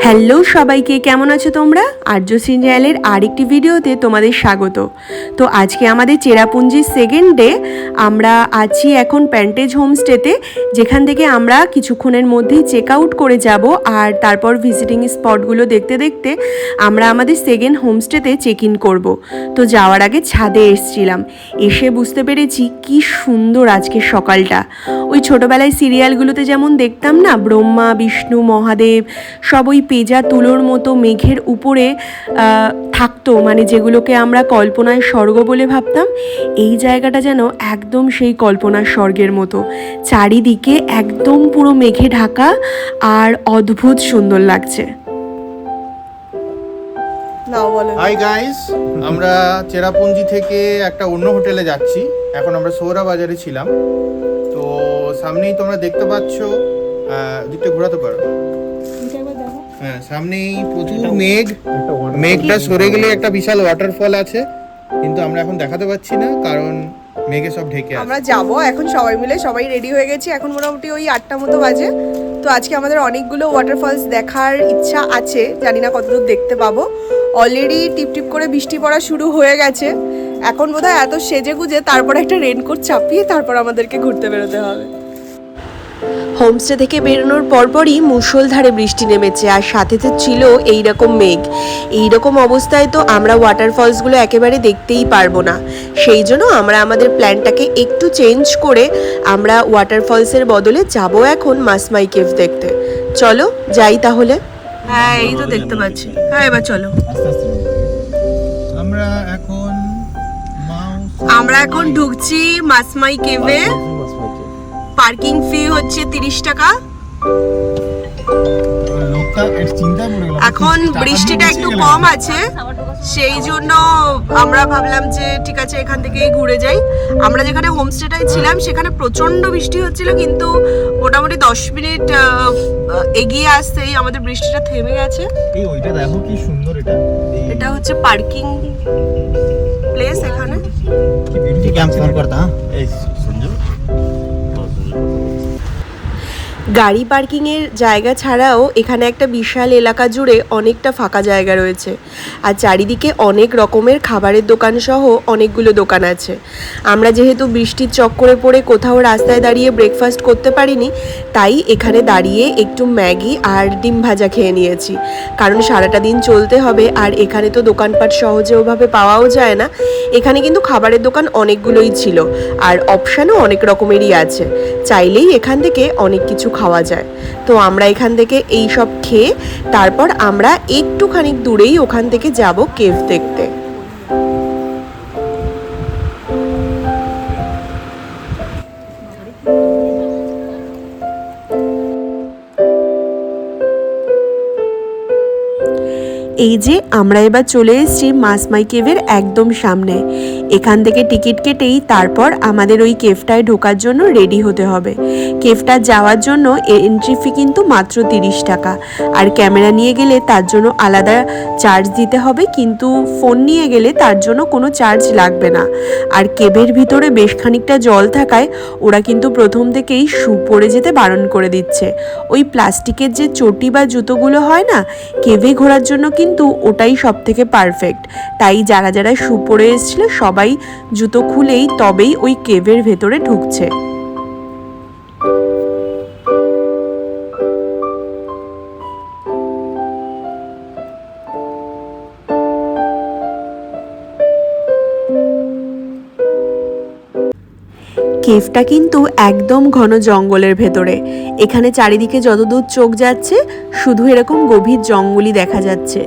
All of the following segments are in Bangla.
হ্যালো সবাইকে, কেমন আছো তোমরা? আর্যশ্রী চ্যানেলের আরেকটি ভিডিওতে তোমাদের স্বাগত। তো আজকে আমাদের চেরাপুঞ্জির সেকেন্ড ডে। আমরা আছি এখন প্যান্টেজ হোমস্টেতে, যেখান থেকে আমরা কিছুক্ষণের মধ্যেই চেক আউট করে যাব। আর তারপর ভিজিটিং স্পটগুলো দেখতে দেখতে আমরা আমাদের সেকেন্ড হোমস্টেতে চেক ইন করবো। তো যাওয়ার আগে ছাদে এসেছিলাম, এসে বুঝতে পেরেছি কি সুন্দর আজকের সকালটা। ওই ছোটোবেলায় সিরিয়ালগুলোতে যেমন দেখতাম না, ব্রহ্মা বিষ্ণু মহাদেব সব ওই পেজা তুলোর মতো মেঘের উপরে থাকতো, মানে যেগুলোকে আমরা কল্পনায় স্বর্গ বলে ভাবতাম। এই জায়গাটা যেন একদম সেই কল্পনার স্বর্গের মতো, চারিদিকে একদম পুরো মেঘে ঢাকা আর অদ্ভুত সুন্দর লাগছে। হাই গাইস, আমরা চেরাপুঞ্জি থেকে একটা অন্য হোটেলে যাচ্ছি। এখন আমরা সৌরা বাজারে ছিলাম, তো সামনেই তোমরা দেখতে পাচ্ছ, দিকটা ঘোরাতে পারো। হ্যাঁ, সামনেই প্রচুর মেঘটা সরে গেলে একটা বিশাল ওয়াটারফল আছে, কিন্তু আমরা এখন দেখাতে পাচ্ছি না কারণ মেঘে সব ঢেকে আছে। আমরা যাব এখন সবাই মিলে, সবাই রেডি হয়ে গেছি। এখন মোটামুটি ওই 8টা মতো বাজে। তো আজকে আমাদের অনেকগুলো ওয়াটারফলস দেখার ইচ্ছা আছে, জানি না কতদূর দেখতে পাবো। অলরেডি টিপটিপ করে বৃষ্টি পড়া শুরু হয়ে গেছে। এখন বোধহয় এত সেজে গুজে তারপর একটা রেনকোট চাপিয়ে তারপর আমাদেরকে ঘুরতে বেরোতে হবে। হোমস্টে থেকে বেরোনোর পরপরই মুষলধারে বৃষ্টি নেমেছে, আর সাথে ছিল এইরকম মেঘ। এইরকম অবস্থায় তো আমরা ওয়াটারফলসগুলো একেবারে দেখতেই পারবো না। সেই জন্য আমরা আমাদের প্ল্যানটাকে একটু চেঞ্জ করে আমরা ওয়াটারফলসের বদলে যাব এখন মাসমাই কেভ দেখতে। চলো যাই তাহলে। হ্যাঁ, এই তো দেখতে পাচ্ছি। হ্যাঁ, এবার চলো। আমরা এখন ঢুকছি মাসমাই কেভে। পার্কিং ফি হচ্ছে 30 টাকা। এখন বৃষ্টিটা একটু কম আছে, সেই জন্য আমরা ভাবলাম যে ঠিক আছে এখান থেকেই ঘুরে যাই। আমরা যেখানে হোমস্টেটায় ছিলাম সেখানে প্রচন্ড বৃষ্টি হচ্ছিল, কিন্তু মোটামুটি 10 মিনিট এগিয়ে আসতেই আমাদের বৃষ্টিটা থেমে গেছে। এটা হচ্ছে পার্কিং প্লেস। এখানে গাড়ি পার্কিংয়ের জায়গা ছাড়াও এখানে একটা বিশাল এলাকা জুড়ে অনেকটা ফাঁকা জায়গা রয়েছে, আর চারিদিকে অনেক রকমের খাবারের দোকান সহ অনেকগুলো দোকান আছে। আমরা যেহেতু বৃষ্টির চক্করে পড়ে কোথাও রাস্তায় দাঁড়িয়ে ব্রেকফাস্ট করতে পারিনি, তাই এখানে দাঁড়িয়ে একটু ম্যাগি আর ডিম ভাজা খেয়ে নিয়েছি, কারণ সারাটা দিন চলতে হবে। আর এখানে তো দোকানপাট সহজে ওভাবে পাওয়াও যায় না। এখানে কিন্তু খাবারের দোকান অনেকগুলোই ছিল, আর অপশানও অনেক রকমেরই আছে, চাইলেই এখান থেকে অনেক কিছু খাওয়া যায়। তো আমরা এখান থেকে এই সব খেয়ে তারপর আমরা একটুখানি দূরেই ওখান থেকে যাব কেভ দেখতে। এই যে আমরা এবার চলে এসেছি মাসমাই কেভের একদম সামনে। এখান থেকে টিকিট কেটেই তারপর আমাদের ওই কেভটায় ঢোকার জন্য রেডি হতে হবে। কেভটা যাওয়ার জন্য এন্ট্রি ফি কিন্তু মাত্র 30 টাকা, আর ক্যামেরা নিয়ে গেলে তার জন্য আলাদা চার্জ দিতে হবে, কিন্তু ফোন নিয়ে গেলে তার জন্য কোনো চার্জ লাগবে না। আর কেভের ভিতরে বেশ খানিকটা জল থাকায় ওরা কিন্তু প্রথম থেকেই শু পরে যেতে বারণ করে দিচ্ছে। ওই প্লাস্টিকের যে চটি বা জুতোগুলো হয় না, কেভে ঘোরার জন্য কিন্তু ওটাই সব থেকে পারফেক্ট। তাই যারা যারা শু পরে এসেছিল সবাই জুতো খুলেই তবেই ওই কেভের ভেতরে ঢুকছে। কেভটা কিন্তু একদম ঘন জঙ্গলের ভেতরে। এখানে চারিদিকে যতদূর চোখ যাচ্ছে শুধু এরকম গভীর জঙ্গলই দেখা যাচ্ছে।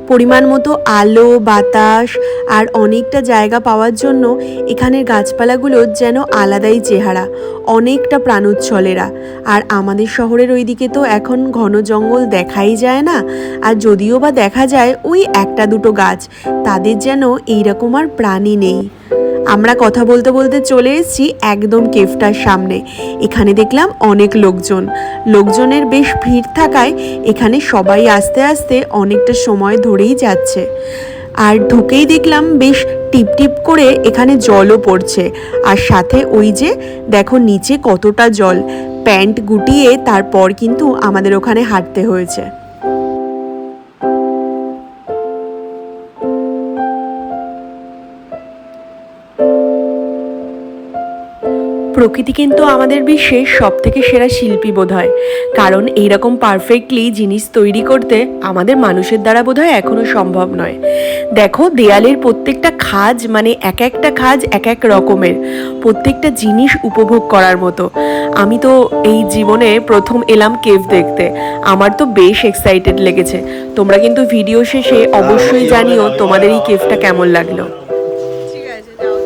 পরিমাণ মতো আলো বাতাস আর অনেকটা জায়গা পাওয়ার জন্য এখানের গাছপালাগুলো যেন আলাদাই চেহারা, অনেকটা প্রাণোচ্ছল এরা। আর আমাদের শহরের ওইদিকে তো এখন ঘন জঙ্গল দেখাই যায় না, আর যদিও বা দেখা যায় ওই একটা দুটো গাছ, তাদের যেন এইরকম আর প্রাণী নেই। আমরা কথা বলতে বলতে চলে এসেছি একদম কেভটার সামনে। এখানে দেখলাম অনেক লোকজনের বেশ ভিড় থাকায় এখানে সবাই আস্তে আস্তে অনেকটা সময় ধরেই যাচ্ছে। আর ঢুকেই দেখলাম বেশ টিপ টিপ করে এখানে জলও পড়ছে, আর সাথে ওই যে দেখো নিচে কতটা জল। প্যান্ট গুটিয়ে তারপর কিন্তু আমাদের ওখানে হাঁটতে হয়েছে। প্রকৃতি কিন্তু আমাদের বিশ্বের সব থেকে সেরা শিল্পী বোধহয়, কারণ এইরকম পারফেক্টলি জিনিস তৈরি করতে আমাদের মানুষের দ্বারা বোধহয় এখনো সম্ভব নয়। দেখো দেয়ালের প্রত্যেকটা খাজ, মানে এক একটা খাজ এক এক রকমের, প্রত্যেকটা জিনিস উপভোগ করার মতো। আমি তো এই জীবনে প্রথম এলাম কেভ দেখতে, আমার তো বেশ এক্সাইটেড লেগেছে। তোমরা কিন্তু ভিডিও শেষে অবশ্যই জানিও তোমাদের এই কেভটা কেমন লাগলো। ঠিক আছে, যাও।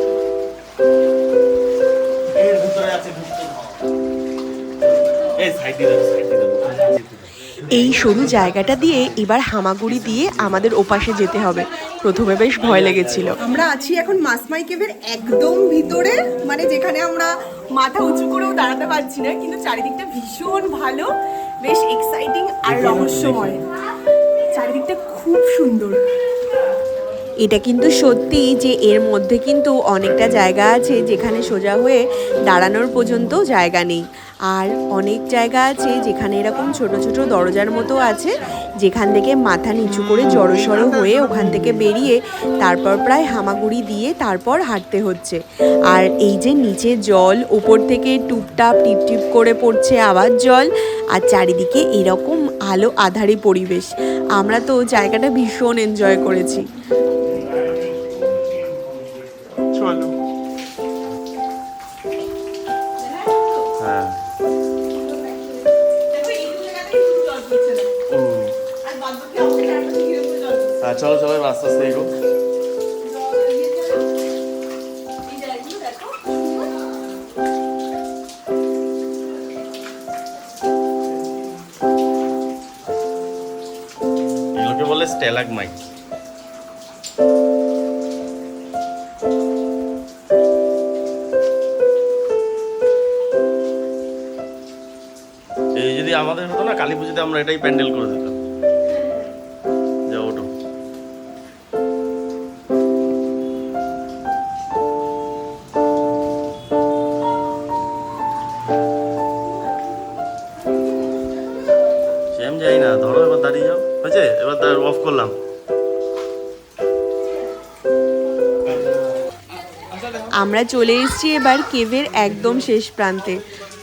এই সরু জায়গাটা দিয়ে এবার হামাগুড়ি দিয়ে আমাদের ওপাশে যেতে হবে। প্রথমে বেশ ভয় লেগেছিল। আমরা আছি এখন মাসমাই কেভের একদম ভিতরে, মানে যেখানে আমরা মাথা উঁচু করেও দাঁড়াতে পারছি না, কিন্তু চারিদিকটা ভীষণ ভালো, বেশ এক্সাইটিং আর রহস্যময়। চারিদিকটা খুব সুন্দর। এটা কিন্তু সত্যি যে এর মধ্যে কিন্তু অনেকটা জায়গা আছে যেখানে সোজা হয়ে দাঁড়ানোর পর্যন্ত জায়গা নেই, আর অনেক জায়গা আছে যেখানে এরকম ছোট ছোট দরজার মতো আছে, যেখান থেকে মাথা নিচু করে জড়সড় হয়ে ওখান থেকে বেরিয়ে তারপর প্রায় হামাগুড়ি দিয়ে তারপর হাঁটতে হচ্ছে। আর এই যে নিচে জল, ওপর থেকে টুপটাপ টিপটিপ করে পড়ছে আবার জল, আর চারিদিকে এরকম আলো আঁধারি পরিবেশ। আমরা তো জায়গাটা ভীষণ এনজয় করেছি। চলো। চলো চলো আস্তে আস্তে এগো। এগুলোকে বলে স্ট্যালাগমাইট। এই যদি আমাদের হতো না, কালী পুজোতে আমরা এটাই প্যান্ডেল করে দিতাম। যাও ওঠো। সেম যাই না, ধরো এবার দাঁড়িয়ে যাও। হয়েছে, এবার অফ করলাম। আমরা চলে এসেছি এবার কেভের একদম শেষ প্রান্তে।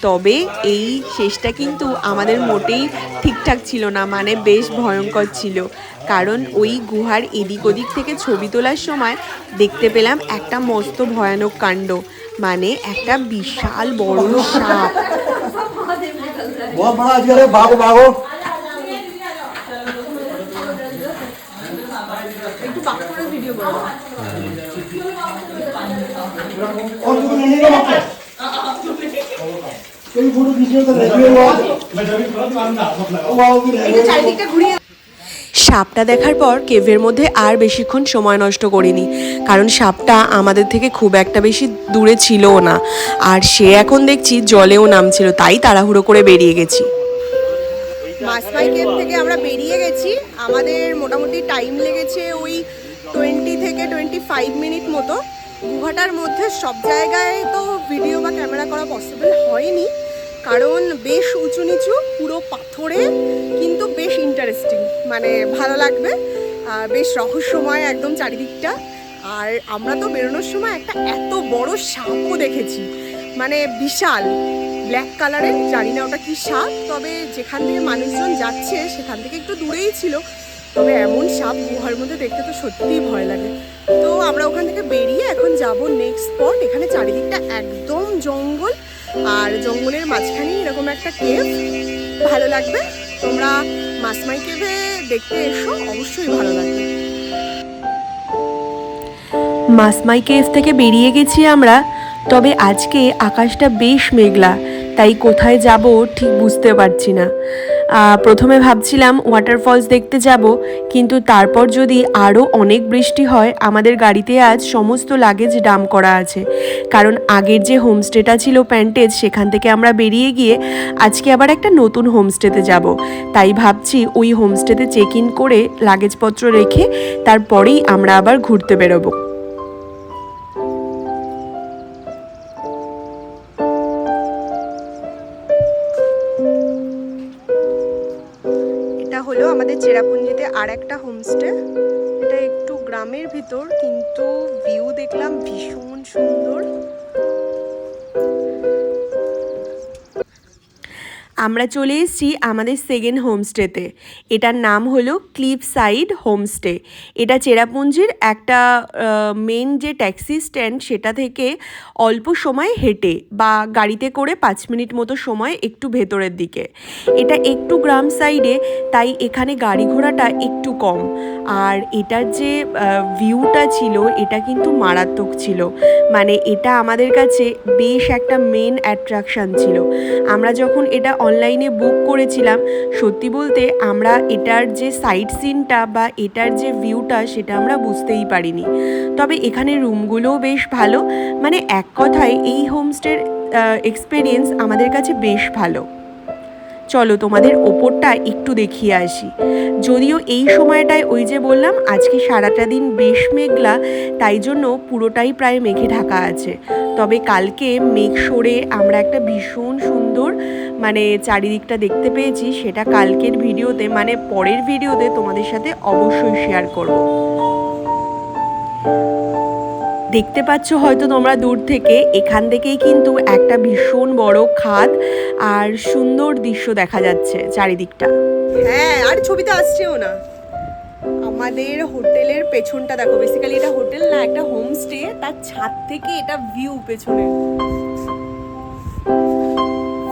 তবে এই শেষটা কিন্তু আমাদের মোটেই ঠিকঠাক ছিল না, মানে বেশ ভয়ঙ্কর ছিল। কারণ ওই গুহার এদিক ওদিক থেকে ছবি তোলার সময় দেখতে পেলাম একটা মস্ত ভয়ানক কাণ্ড, মানে একটা বিশাল বড় সাপ। একটু বাক করে ভিডিও করো। চারিদিকটা ঘুরিয়ে। সাপটা দেখার পর কেভের মধ্যে আর বেশিক্ষণ সময় নষ্ট করিনি, কারণ সাপটা আমাদের থেকে খুব একটা বেশি দূরে ছিলও না, আর সে এখন দেখছি জলেও নামছিল, তাই তাড়াহুড়ো করে বেরিয়ে গেছি। মাসমাই কেভ থেকে আমরা বেরিয়ে গেছি। আমাদের মোটামুটি টাইম লেগেছে ওই 20 থেকে 25 মিনিট মতো। গুহাটার মধ্যে সব জায়গায় তো ভিডিও বা ক্যামেরা করা পসিবল হয়নি, কারণ বেশ উঁচু নিচু, পুরো পাথরে, কিন্তু বেশ ইন্টারেস্টিং, মানে ভালো লাগবে। আর বেশ রহস্যময় একদম চারিদিকটা। আর আমরা তো বেরোনোর সময় একটা এত বড় সাপও দেখেছি, মানে বিশাল, ব্ল্যাক কালারের। জানি না ওটা কি সাপ, তবে যেখান থেকে মানুষজন যাচ্ছে সেখান থেকে একটু দূরেই ছিল। তবে এমন সাপ গুহার মধ্যে দেখতে তো সত্যিই ভয় লাগে। তো আমরা ওখান থেকে বেরিয়ে এখন যাব নেক্সট স্পট। এখানে চারিদিকটা একদম জঙ্গল, আর জঙ্গলের মাঝখানেই এরকম একটা কেভ, ভালো লাগবে। তোমরা মাসমাই কেভে দেখতে এসো, অবশ্যই ভালো লাগবে। মাসমাই কেভ থেকে বেরিয়ে গেছি আমরা, তবে আজকে আকাশটা বেশ মেঘলা, তাই কোথায় যাব ঠিক বুঝতে পারছি না। প্রথমে ভাবছিলাম ওয়াটারফলস দেখতে যাব, কিন্তু তারপর যদি আরও অনেক বৃষ্টি হয়, আমাদের গাড়িতে আজ সমস্ত লাগেজ ডাম্প করা আছে। কারণ আগের যে হোমস্টেটা ছিল প্যান্টেজ, সেখান থেকে আমরা বেরিয়ে গিয়ে আজকে আবার একটা নতুন হোমস্টেতে যাব। তাই ভাবছি ওই হোমস্টেতে চেক ইন করে লাগেজপত্র রেখে তারপরেই আমরা আবার ঘুরতে বেরোবো। এটা হলো আমাদের চেরাপুঞ্জিতে আর একটা হোমস্টে। এটা একটু গ্রামের ভিতর, কিন্তু ভিউ দেখলাম ভীষণ সুন্দর। আমরা চলে এসেছি আমাদের সেকেন্ড হোমস্টেতে। এটার নাম হলো ক্লিফ সাইড হোমস্টে। এটা চেরাপুঞ্জির একটা মেন যে ট্যাক্সি স্ট্যান্ড সেটা থেকে অল্প সময় হেঁটে বা গাড়িতে করে 5 মিনিট মতো সময় একটু ভেতরের দিকে। এটা একটু গ্রাম সাইডে, তাই এখানে গাড়ি ঘোড়াটা একটু কম। আর এটার যে ভিউটা ছিল এটা কিন্তু মারাত্মক ছিল, মানে এটা আমাদের কাছে বেশ একটা মেন অ্যাট্রাকশান ছিল। আমরা যখন এটা অনলাইনে বুক করেছিলাম, সত্যি বলতে আমরা এটার যে সাইট সিনটা বা এটার যে ভিউটা সেটা আমরা বুঝতেই পারিনি। তবে এখানে রুমগুলোও বেশ ভালো, মানে এক কথায় এই হোমস্টের এক্সপিরিয়েন্স আমাদের কাছে বেশ ভালো। চলো তোমাদের ওপরটা একটু দেখিয়ে আসি। যদিও এই সময়টায় ওই যে বললাম আজকে সারাটা দিন বেশ মেঘলা, তাই জন্য পুরোটাই প্রায় মেঘে ঢাকা আছে। তবে কালকে মেঘ সরে আমরা একটা ভীষণ সুন্দর মানে চারিদিকটা দেখতে পেয়েছি, সেটা কালকের ভিডিওতে মানে পরের ভিডিওতে তোমাদের সাথে অবশ্যই শেয়ার করব। দেখতে পাচ্ছ হয়তো তোমরা দূর থেকে, এখান থেকেই কিন্তু একটা ভীষণ বড় খাদ আর সুন্দর দৃশ্য দেখা যাচ্ছে চারিদিকটা। হ্যাঁ, আর ছবিতে আসছেও না। আমাদের হোটেলের পেছনটা দেখো, বেসিক্যালি এটা হোটেল না, একটা হোমস্টে, তার ছাদ থেকে এটা ভিউ পেছনে।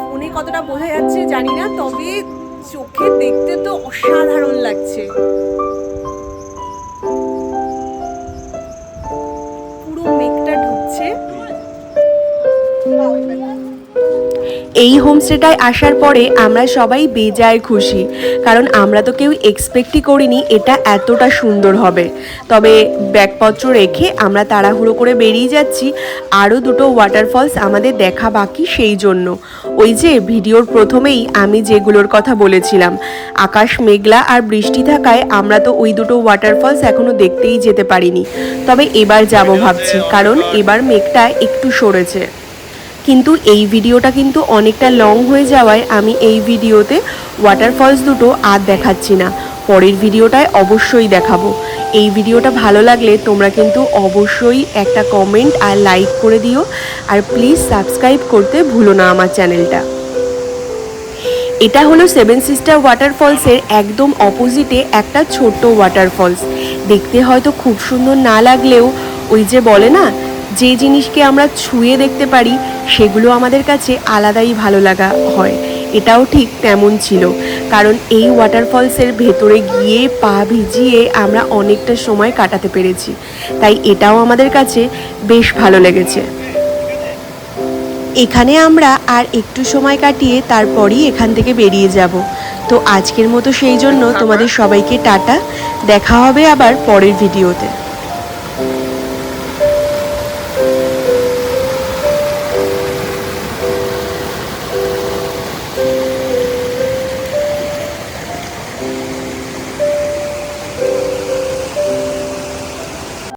ফোনে কতটা বোঝা যাচ্ছে জানি না, তবে চোখে দেখতে তো অসাধারণ লাগছে। পুরো মেঘটা ঢুকছে। এই হোমস্টেটায় আসার পরে আমরা সবাই বেজায় খুশি, কারণ আমরা তো কেউ এক্সপেক্টই করিনি এটা এতটা সুন্দর হবে। তবে ব্যাগপত্র রেখে আমরা তাড়াহুড়ো করে বেরিয়ে যাচ্ছি, আরও দুটো ওয়াটারফলস আমাদের দেখা বাকি। সেই জন্য ওই যে ভিডিওর প্রথমেই আমি যেগুলোর কথা বলেছিলাম, আকাশ মেঘলা আর বৃষ্টি থাকায় আমরা তো ওই দুটো ওয়াটারফলস এখনও দেখতেই যেতে পারিনি। তবে এবার যাব ভাবছি, কারণ এবার মেঘটা একটু সরেছে। কিন্তু এই ভিডিওটা কিন্তু অনেকটা লং হয়ে যাওয়ায় আমি এই ভিডিওতে ওয়াটারফলস দুটো আর দেখাচ্ছি না, পরের ভিডিওটায় অবশ্যই দেখাবো। এই ভিডিওটা ভালো লাগলে তোমরা কিন্তু অবশ্যই একটা কমেন্ট আর লাইক করে দিও, আর প্লিজ সাবস্ক্রাইব করতে ভুলো না আমার চ্যানেলটা। এটা হলো 7 সিস্টার ওয়াটারফলসের একদম অপোজিটে একটা ছোট্ট ওয়াটারফলস। দেখতে হয়তো খুব সুন্দর না লাগলেও ওই যে বলে না, যে জিনিসকে আমরা ছুঁয়ে দেখতে পারি সেগুলো আমাদের কাছে আলাদাই ভালো লাগা হয়। এটাও ঠিক তেমন ছিল, কারণ এই ওয়াটারফলসের ভেতরে গিয়ে পা ভিজিয়ে আমরা অনেকটা সময় কাটাতে পেরেছি, তাই এটাও আমাদের কাছে বেশ ভালো লেগেছে। এখানে আমরা আর একটু সময় কাটিয়ে তারপরই এখান থেকে বেরিয়ে যাব। তো আজকের মতো সেই জন্য তোমাদের সবাইকে টাটা, দেখা হবে আবার পরের ভিডিওতে।